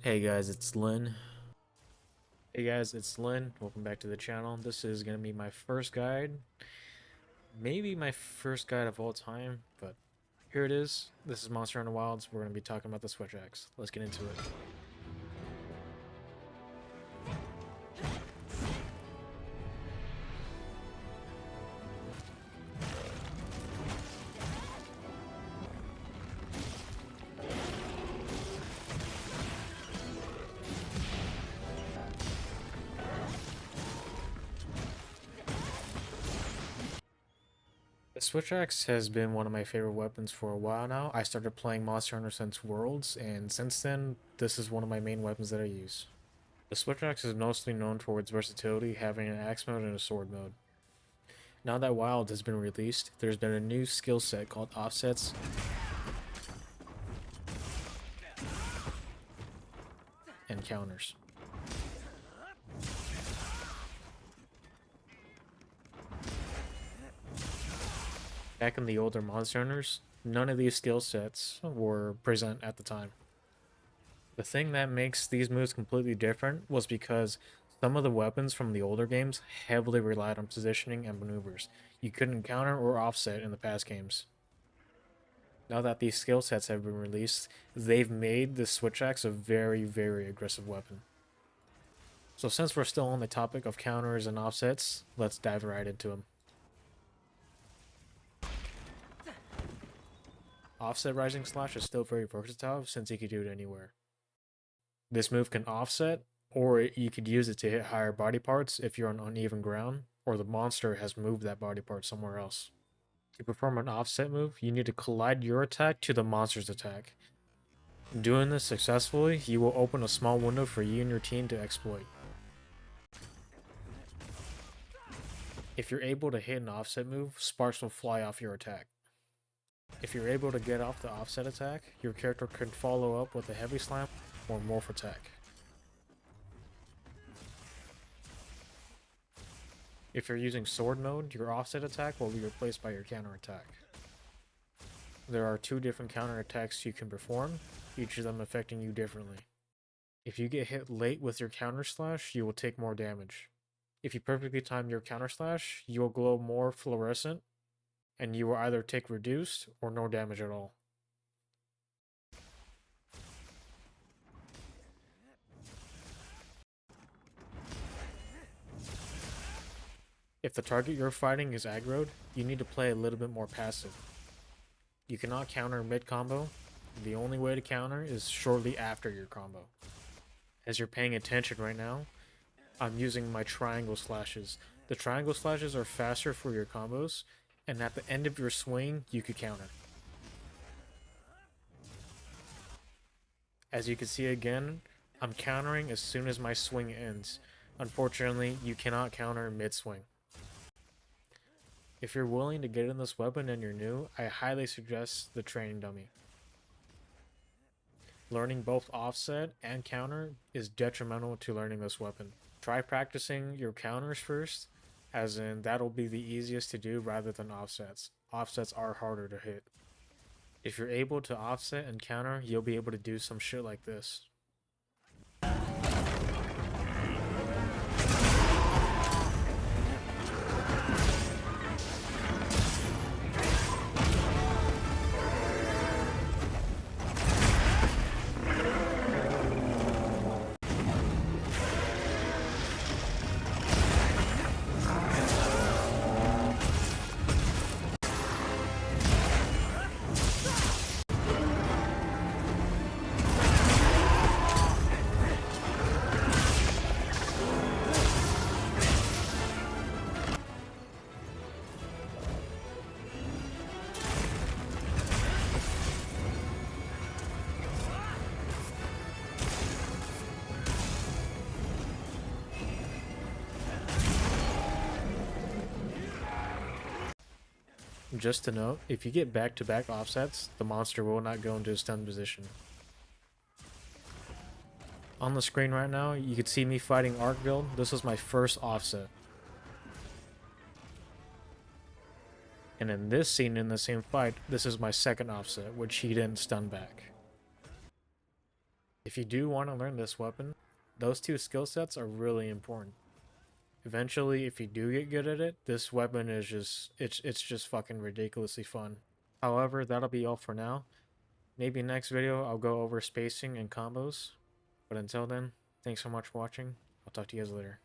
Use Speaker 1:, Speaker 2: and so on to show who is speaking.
Speaker 1: Hey guys, it's Lynn. Hey guys, it's Lynn. Welcome back to the channel. This is going to be my first guide. Maybe my first guide of all time, but here it is. This is Monster Hunter Wilds. We're going to be talking about the Switch Axe. Let's get into it. The Switch Axe has been one of my favorite weapons for a while now. I started playing Monster Hunter since Worlds, and since then, this is one of my main weapons that I use. The Switch Axe is mostly known for its versatility, having an axe mode and a sword mode. Now that Wild has been released, there's been a new skill set called offsets and counters. Back in the older Monster Hunters, none of these skill sets were present at the time. The thing that makes these moves completely different was because some of the weapons from the older games heavily relied on positioning and maneuvers. You couldn't counter or offset in the past games. Now that these skill sets have been released, they've made the Switch Axe a very, very aggressive weapon. So since we're still on the topic of counters and offsets, let's dive right into them. Offset Rising Slash is still very versatile since you can do it anywhere. This move can offset, or you could use it to hit higher body parts if you're on uneven ground, or the monster has moved that body part somewhere else. To perform an offset move, you need to collide your attack to the monster's attack. Doing this successfully, you will open a small window for you and your team to exploit. If you're able to hit an offset move, sparks will fly off your attack. If you're able to get off the offset attack, your character can follow up with a heavy slam or morph attack. If you're using sword mode, your offset attack will be replaced by your counter attack. There are two different counter attacks you can perform, each of them affecting you differently. If you get hit late with your counter slash, you will take more damage. If you perfectly time your counter slash, you will glow more fluorescent, and you will either take reduced or no damage at all. If the target you're fighting is aggroed, you need to play a little bit more passive. You cannot counter mid-combo. The only way to counter is shortly after your combo. As you're paying attention right now, I'm using my triangle slashes. The triangle slashes are faster for your combos, and at the end of your swing, you could counter. As you can see again, I'm countering as soon as my swing ends. Unfortunately, you cannot counter mid-swing. If you're willing to get in this weapon and you're new, I highly suggest the training dummy. Learning both offset and counter is detrimental to learning this weapon. Try practicing your counters first, as in that'll be the easiest to do rather than offsets. Offsets are harder to hit. If you're able to offset and counter, you'll be able to do some shit like this. Just to note, if you get back-to-back offsets, the monster will not go into a stun position. On the screen right now, you can see me fighting Arkville. This was my first offset. And in this scene in the same fight, this is my second offset, which he didn't stun back. If you do want to learn this weapon, those two skill sets are really important. Eventually, if you do get good at it, this weapon is just it's just fucking ridiculously fun. However, that'll be all for now. Maybe next video I'll go over spacing and combos. But until then, thanks so much for watching. I'll talk to you guys later.